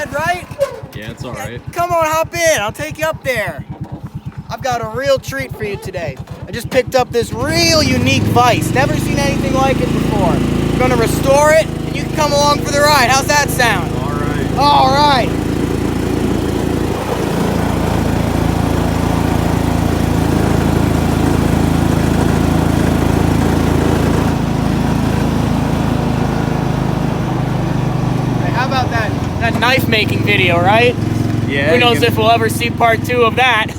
bad, right? Yeah, it's alright. Come on, hop in. I'll take you up there. I've got a real treat for you today. I just picked up this real unique vise. Never seen anything like it before. I'm gonna restore it, and you can come along for the ride. How's that sound? Alright. All right. Hey, how about that knife making video, right? Yeah. Who knows if we'll ever see part 2 of that.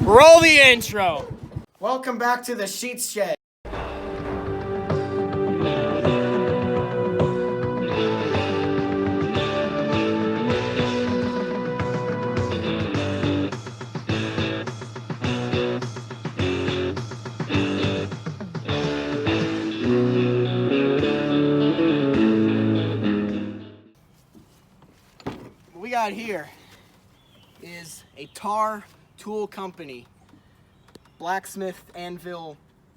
Roll the intro. Welcome back to the Sheets Shed. What we got here is a Tarr Tool Company blacksmith anvil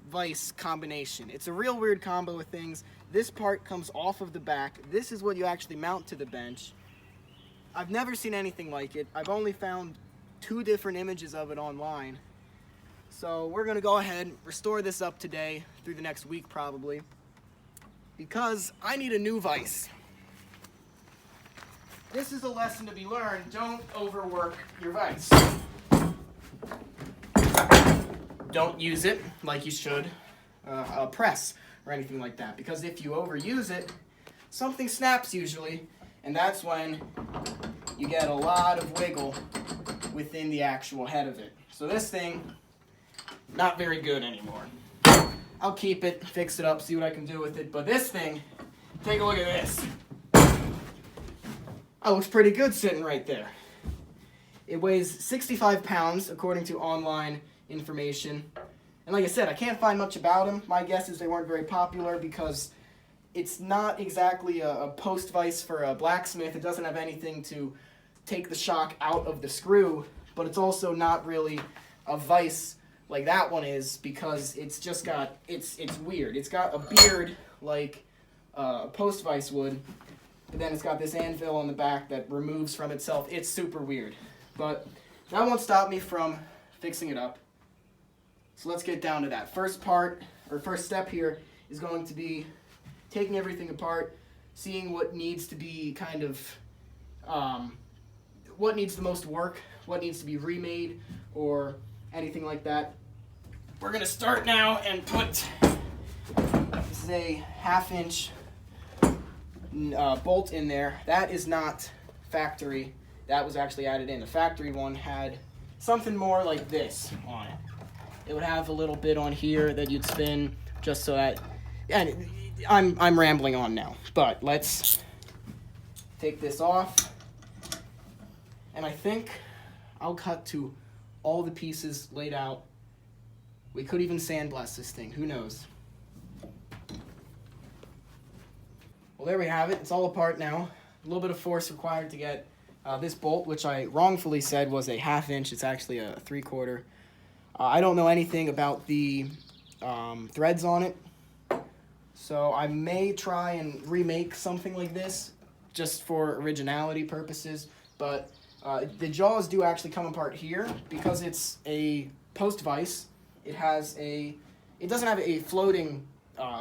vise combination. It's a real weird combo of things. This part comes off of the back. This is what you actually mount to the bench. I've never seen anything like it. I've only found 2 different images of it online. So we're gonna go ahead and restore this up today, through the next week probably, because I need a new vise. This is a lesson to be learned. Don't overwork your vise. Don't use it like you should a press or anything like that, because if you overuse it, something snaps usually, and that's when you get a lot of wiggle within the actual head of it. So this thing, not very good anymore. I'll keep it, fix it up, see what I can do with it, but this thing, take a look at this. That looks pretty good sitting right there. It weighs 65 pounds according to online information. And like I said, I can't find much about them. My guess is they weren't very popular because it's not exactly a post vise for a blacksmith. It doesn't have anything to take the shock out of the screw, but it's also not really a vise like that one is, because it's just got, it's weird. It's got a beard like a post vise would, but then it's got this anvil on the back that removes from itself. It's super weird, but that won't stop me from fixing it up. So let's get down to that. First step here is going to be taking everything apart, seeing what needs to be kind of, what needs the most work, what needs to be remade, or anything like that. We're gonna start now and put, this is a 1/2 inch bolt in there. That is not factory. That was actually added in. The factory one had something more like this on it. It would have a little bit on here that you'd spin just so that, and I'm rambling on now, but let's take this off. And I think I'll cut to all the pieces laid out. We could even sandblast this thing, who knows? Well, there we have it. It's all apart now. A little bit of force required to get this bolt, which I wrongfully said was a 1/2 inch. It's actually a 3/4. I don't know anything about the threads on it, so I may try and remake something like this just for originality purposes, but the jaws do actually come apart here because it's a post vise. It doesn't have a floating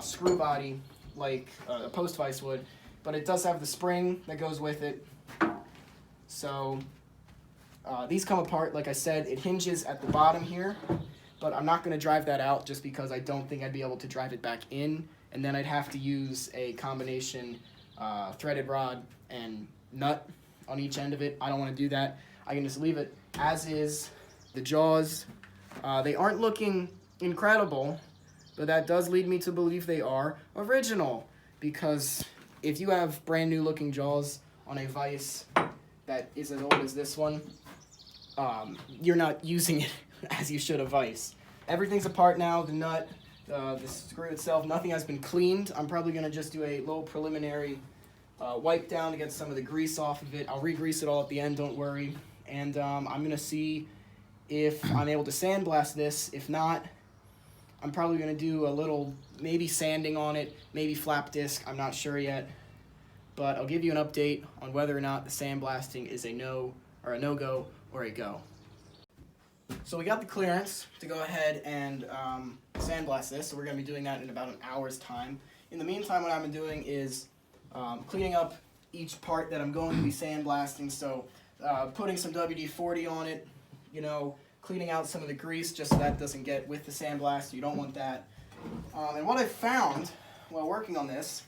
screw body like a post vise would, but it does have the spring that goes with it. So these come apart, like I said. It hinges at the bottom here, but I'm not going to drive that out just because I don't think I'd be able to drive it back in, and then I'd have to use a combination threaded rod and nut on each end of it. I don't want to do that. I can just leave it as is. The jaws, they aren't looking incredible, but that does lead me to believe they are original, because if you have brand new looking jaws on a vise that is as old as this one, you're not using it as you should a vise. Everything's apart now. The nut, the screw itself, nothing has been cleaned. I'm probably going to just do a little preliminary wipe down to get some of the grease off of it. I'll re-grease it all at the end, don't worry. And I'm going to see if I'm able to sandblast this. If not, I'm probably going to do a little maybe sanding on it, maybe flap disc. I'm not sure yet. but I'll give you an update on whether or not the sandblasting is a no or a no-go or a go. So we got the clearance to go ahead and sandblast this, so we're going to be doing that in about an hour's time. In the meantime, what I've been doing is cleaning up each part that I'm going to be sandblasting, so putting some WD-40 on it, you know, cleaning out some of the grease just so that doesn't get with the sandblaster. You don't want that. And what I found while working on this,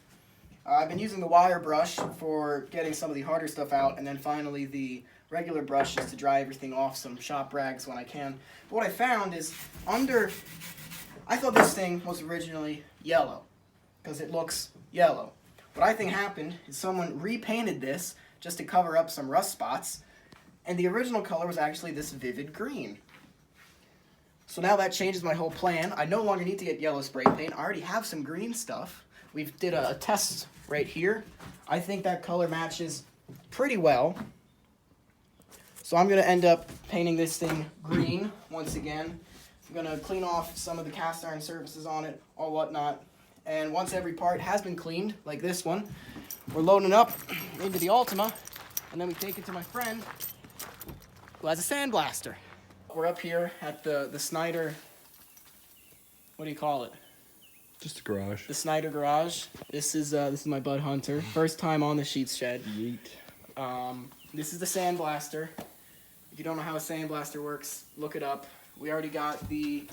I've been using the wire brush for getting some of the harder stuff out, and then finally the regular brushes to dry everything off, some shop rags when I can. But what I found is I thought this thing was originally yellow, because it looks yellow. What I think happened is someone repainted this just to cover up some rust spots, and the original color was actually this vivid green. So now that changes my whole plan. I no longer need to get yellow spray paint. I already have some green stuff. We did a test right here. I think that color matches pretty well. So I'm going to end up painting this thing green once again. I'm going to clean off some of the cast iron surfaces on it, all whatnot. And once every part has been cleaned, like this one, we're loading up into the Ultima, and then we take it to my friend who has a sandblaster. We're up here at the Snyder, what do you call it? Just a garage. The Snyder garage. This is my bud Hunter. First time on the sheets shed. Yeet. This is the sandblaster. If you don't know how a sandblaster works, look it up. We already got the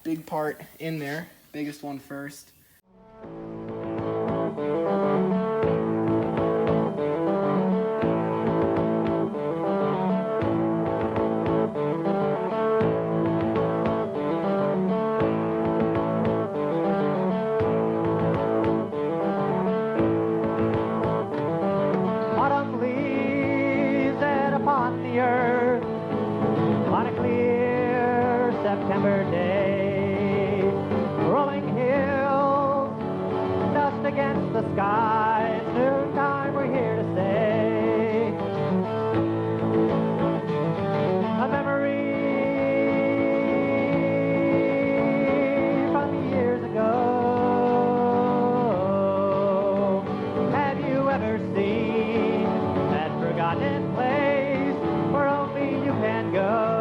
big part in there. Biggest one first. September day, rolling hills, dust against the sky. It's noontime, we're here to stay. A memory from years ago. Have you ever seen that forgotten place where only you can go?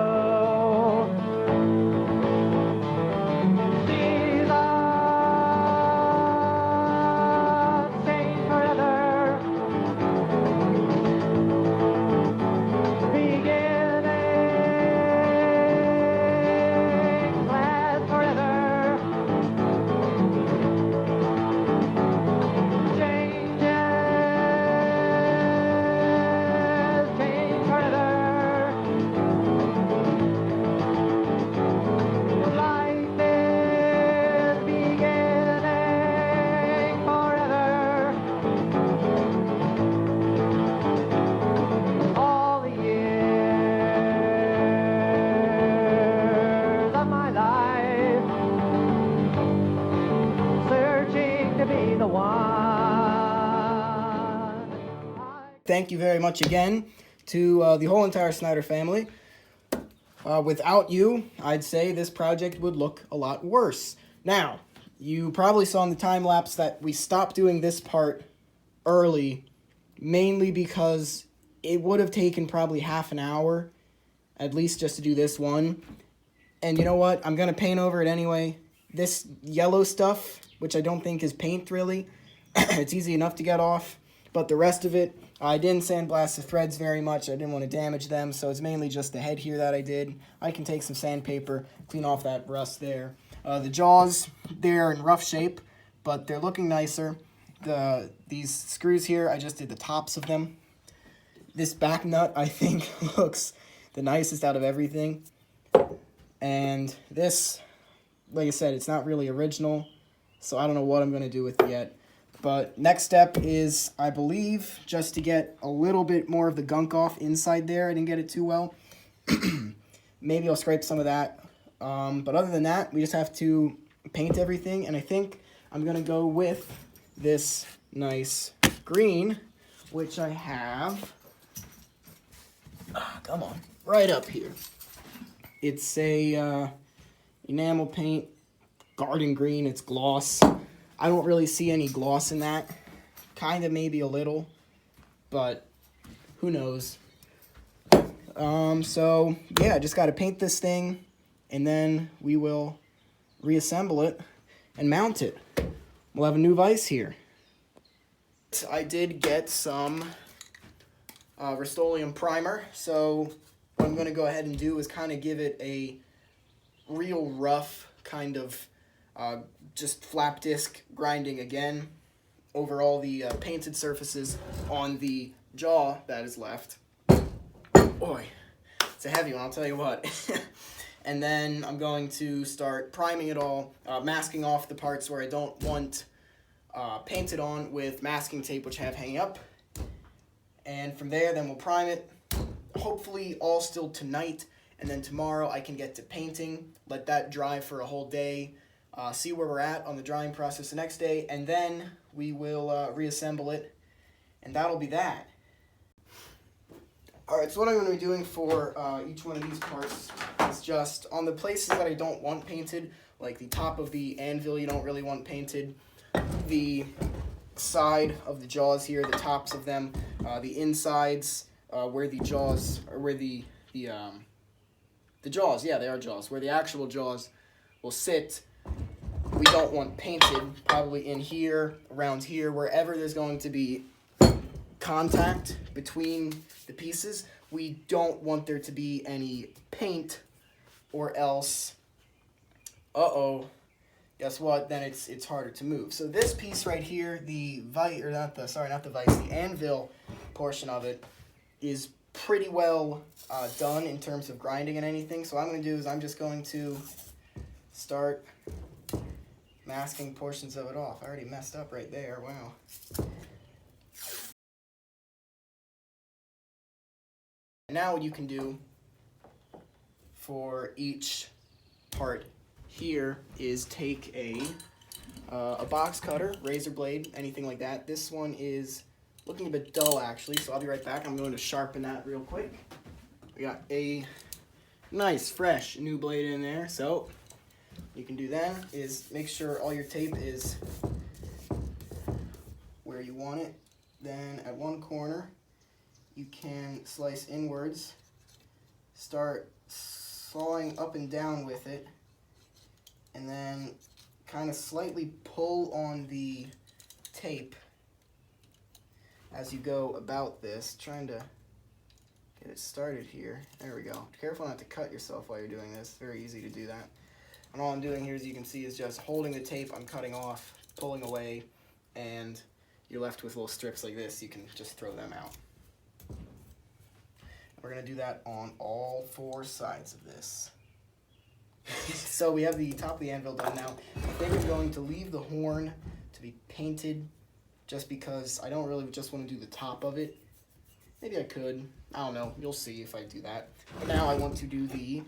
Thank you very much again to the whole entire Snyder family. Without you, I'd say this project would look a lot worse. Now, you probably saw in the time lapse that we stopped doing this part early, mainly because it would have taken probably half an hour, at least just to do this one. And you know what? I'm going to paint over it anyway. This yellow stuff, which I don't think is paint really, it's easy enough to get off. But the rest of it, I didn't sandblast the threads very much. I didn't want to damage them, so it's mainly just the head here that I did. I can take some sandpaper, clean off that rust there. The jaws, they're in rough shape, but they're looking nicer. These screws here, I just did the tops of them. This back nut, I think, looks the nicest out of everything. And this, like I said, it's not really original, so I don't know what I'm going to do with it yet. But next step is, I believe, just to get a little bit more of the gunk off inside there. I didn't get it too well. Maybe I'll scrape some of that. But other than that, we just have to paint everything. And I think I'm going to go with this nice green, which I have, come on, right up here. It's a enamel paint, garden green, it's gloss. I don't really see any gloss in that. Kind of maybe a little, but who knows. So yeah, just got to paint this thing, and then we will reassemble it and mount it. We'll have a new vise here. I did get some Rust-Oleum primer, so what I'm going to go ahead and do is kind of give it a real rough kind of just flap disc grinding again over all the painted surfaces on the jaw that is left. Boy, it's a heavy one, I'll tell you what. And then I'm going to start priming it all, masking off the parts where I don't want painted on with masking tape, which I have hanging up. And from there, then we'll prime it, hopefully all still tonight, and then tomorrow I can get to painting, let that dry for a whole day, see where we're at on the drying process the next day, and then we will reassemble it, and that'll be that. Alright, so what I'm going to be doing for each one of these parts is just on the places that I don't want painted, like the top of the anvil you don't really want painted, the side of the jaws here, the tops of them, the insides, where the jaws, or where the jaws, yeah, they are jaws, where the actual jaws will sit, we don't want painted, probably in here, around here, wherever there's going to be contact between the pieces, we don't want there to be any paint, or else, guess what? Then it's harder to move. So this piece right here, the vise, or not the vise, the anvil portion of it is pretty well done in terms of grinding and anything. So what I'm going to do is I'm just going to start masking portions of it off. I already messed up right there. Wow. Now what you can do for each part here is take a box cutter, razor blade, anything like that. This one is looking a bit dull actually, so I'll be right back. I'm going to sharpen that real quick. We got a nice fresh new blade in there, so you can do then is make sure all your tape is where you want it. Then at one corner you can slice inwards, start sawing up and down with it, and then kind of slightly pull on the tape as you go about this, trying to get it started here. There we go. Careful not to cut yourself while you're doing this. Very easy to do that. And all I'm doing here, as you can see, is just holding the tape I'm cutting off, pulling away, and you're left with little strips like this. You can just throw them out. We're going to do that on all four sides of this. So we have the top of the anvil done now. I think I'm going to leave the horn to be painted just because I don't really just want to do the top of it. Maybe I could. I don't know. You'll see if I do that. But now I want to do the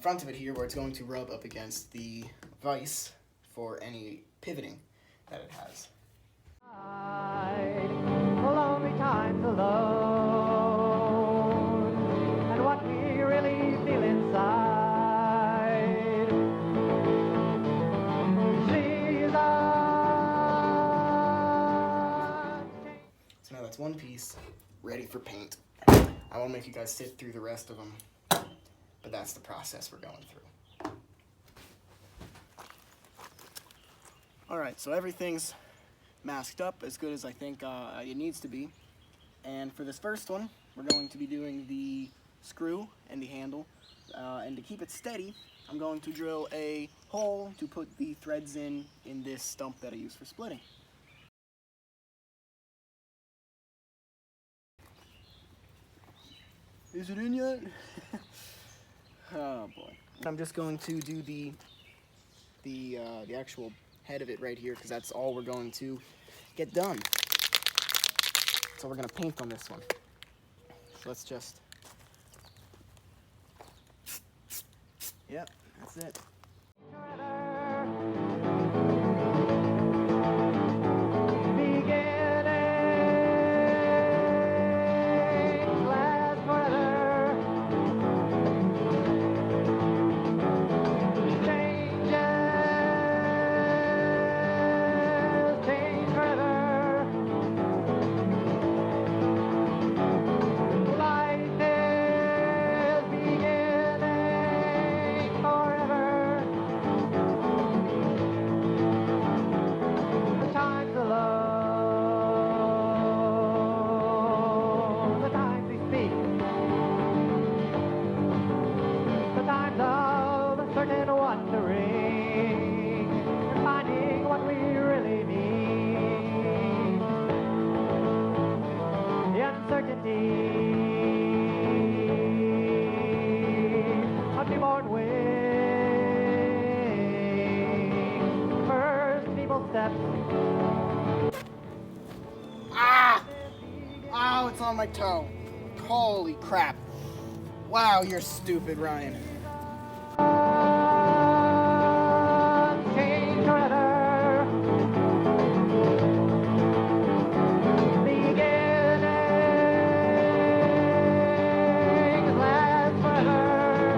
front of it here where it's going to rub up against the vise for any pivoting that it has. Lonely times alone, and what we really feel inside. She's So now that's one piece ready for paint. I won't make you guys sit through the rest of them, but that's the process we're going through. Alright, so everything's masked up as good as I think it needs to be. And for this first one, we're going to be doing the screw and the handle. And to keep it steady, I'm going to drill a hole to put the threads in this stump that I use for splitting. Is it in yet? Oh boy. I'm just going to do the actual head of it right here because that's all we're going to get done. So we're going to paint on this one. So let's just... Yep, that's it. steps. Ah! Oh, it's on my toe. Holy crap. Wow, you're stupid, Ryan. Change weather. Beginnings last forever.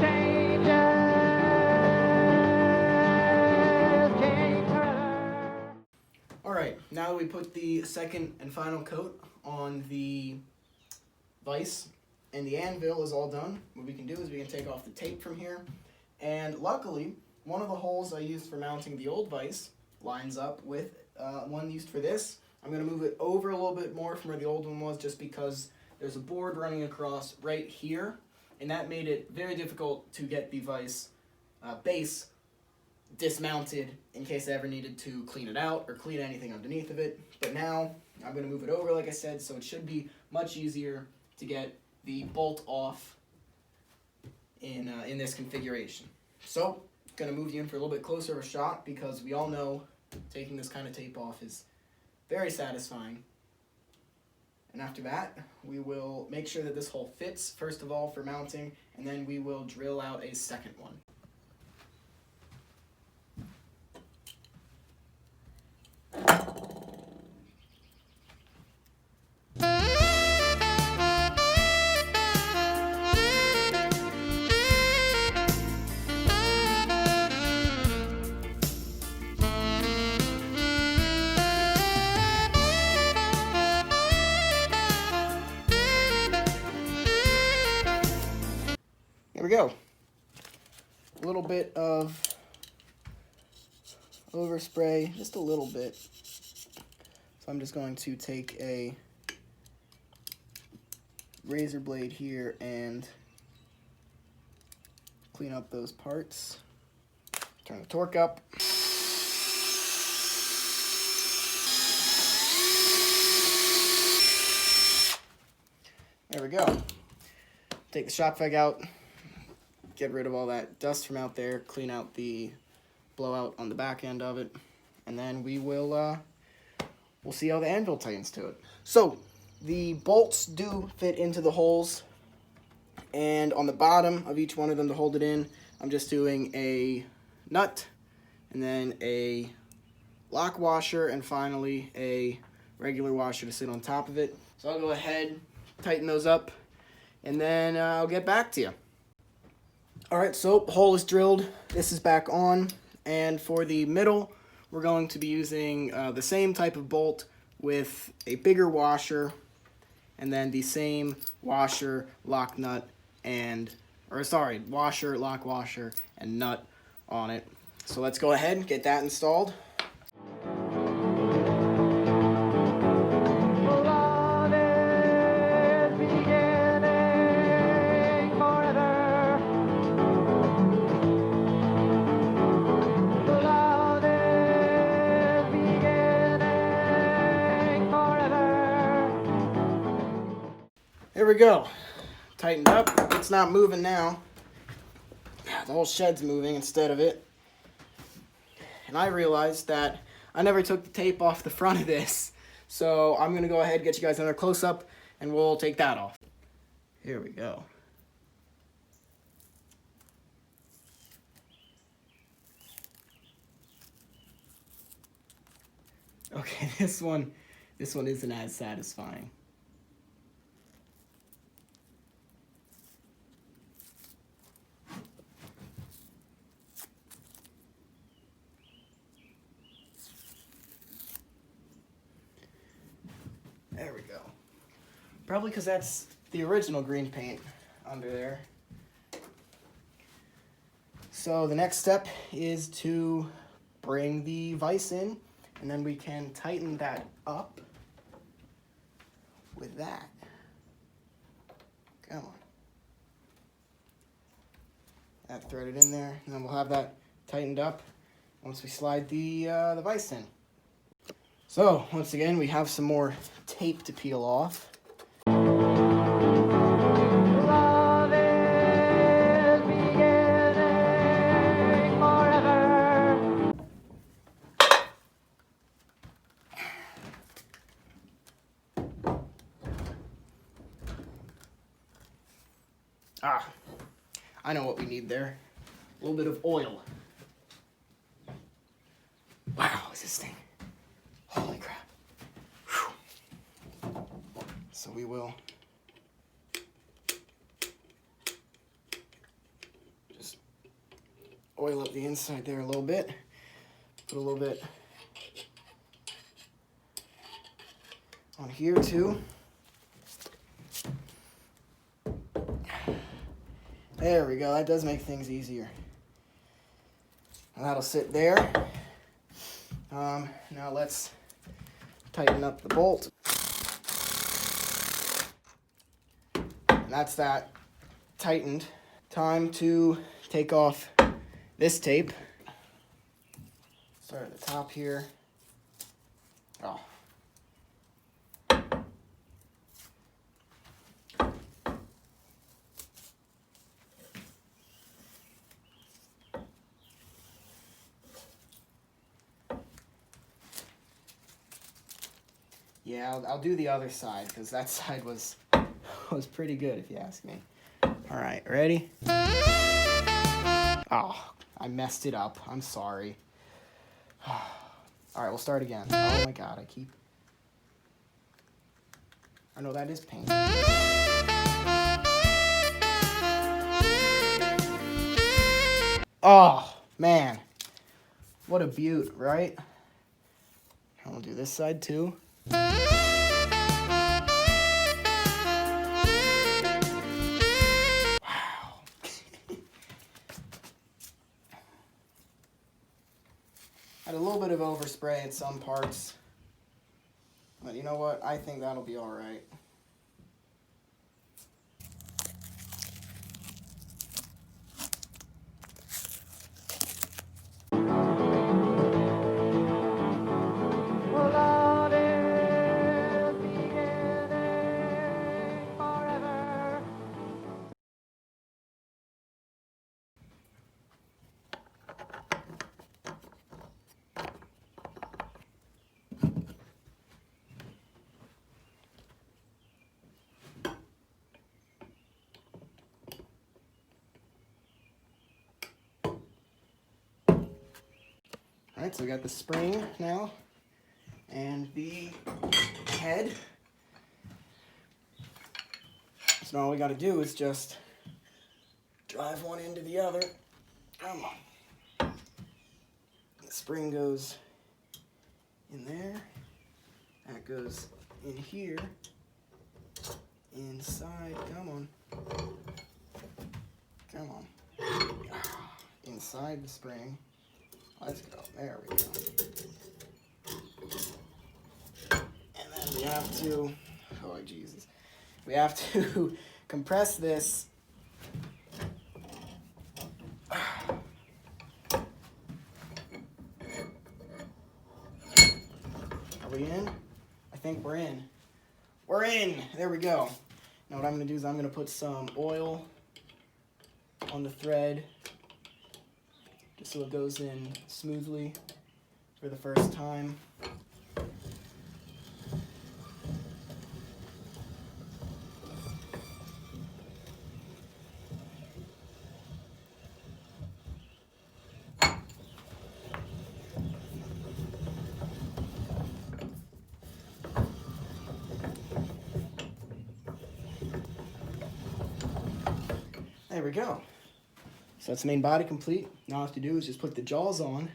Change weather. Alright, now that we put the second and final coat on the vise and the anvil is all done, what we can do is we can take off the tape from here. And luckily, one of the holes I used for mounting the old vise lines up with one used for this. I'm going to move it over a little bit more from where the old one was just because there's a board running across right here, and that made it very difficult to get the vise base dismounted in case I ever needed to clean it out or clean anything underneath of it. But now I'm going to move it over, like I said, so it should be much easier to get the bolt off in this configuration. So, going to move you in for a little bit closer of a shot because we all know taking this kind of tape off is very satisfying. And after that, we will make sure that this hole fits, first of all, for mounting, and then we will drill out a second one. There we go. A little bit of overspray, just a little bit. So I'm just going to take a razor blade here and clean up those parts. Turn the torque up. There we go. Take the shop vac out. Get rid of all that dust from out there, clean out the blowout on the back end of it, and then we'll see how the anvil tightens to it. So, the bolts do fit into the holes, and on the bottom of each one of them to hold it in, I'm just doing a nut, and then a lock washer, and finally a regular washer to sit on top of it. So I'll go ahead, tighten those up, and then I'll get back to you. Alright, so hole is drilled, this is back on, and for the middle, we're going to be using the same type of bolt with a bigger washer, and then the same washer, lock nut, washer, lock washer, and nut on it. So let's go ahead and get that installed. Love is beginning forever. Love is beginning forever. There we go. Tightened up. It's not moving now. The whole shed's moving instead of it. And I realized that I never took the tape off the front of this. So I'm going to go ahead and get you guys another close-up, and we'll take that off. Here we go. Okay, this one isn't as satisfying. There we go. Probably because that's the original green paint under there. So the next step is to bring the vise in, and then we can tighten that up with that. Come on. That threaded in there, and then we'll have that tightened up once we slide the vise in. So, once again, we have some more tape to peel off. Love is beginning Ah, I know what we need there. A little bit of oil. Wow, is this thing? Holy crap. Whew. So we will just oil up the inside there a little bit. Put a little bit on here too. There we go, that does make things easier. And that'll sit there. Now let's tighten up the bolt. And that's that tightened. Time to take off this tape. Start at the top here. Oh. Yeah, I'll do the other side because that side was pretty good if you ask me. All right, ready? Oh, I messed it up. I'm sorry. All right, we'll start again. Oh my God, I know that is pain. Oh, man. What a beaut, right? And we'll do this side too. Wow. Had a little bit of overspray at some parts. But you know what? I think that'll be all right. Well, love is beginning forever. All right, so we got the spring now and the head. So now all we got to do is just drive one into the other. Come on. The spring goes in there. That goes in here. Inside. Come on. Come on. Inside the spring. Let's go. There we go. And then we have to, oh Jesus, we have to compress this. Are we in? I think we're in. We're in. There we go. Now what I'm going to do is I'm going to put some oil on the thread just so it goes in smoothly for the first time. There we go. So that's the main body complete. Now all I have to do is just put the jaws on, and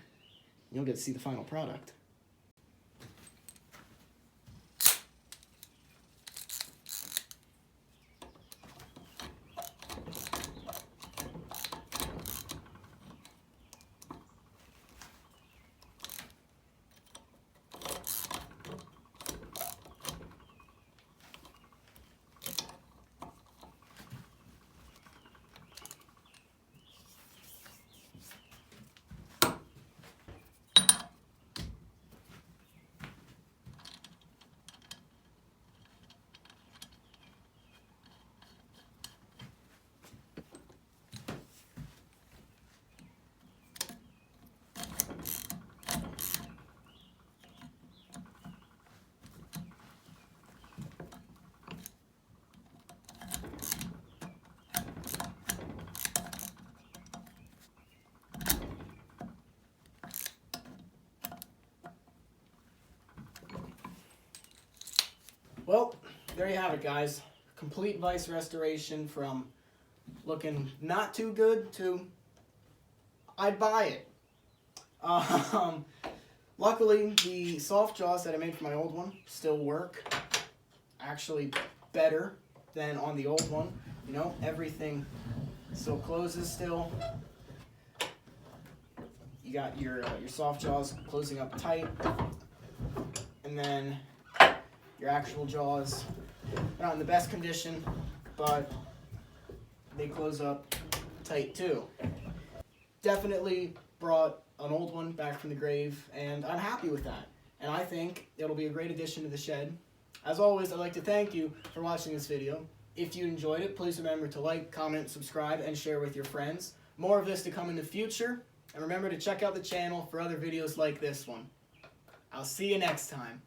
you'll get to see the final product. Well, there you have it, guys. Complete Vise restoration from looking not too good to I'd buy it. Luckily, the soft jaws that I made for my old one still work. Actually, better than on the old one. You know, everything still closes still. You got your soft jaws closing up tight, and then your actual jaws are not in the best condition, but they close up tight too. Definitely brought an old one back from the grave, and I'm happy with that. And I think it'll be a great addition to the shed. As always, I'd like to thank you for watching this video. If you enjoyed it, please remember to like, comment, subscribe, and share with your friends. More of this to come in the future. And remember to check out the channel for other videos like this one. I'll see you next time.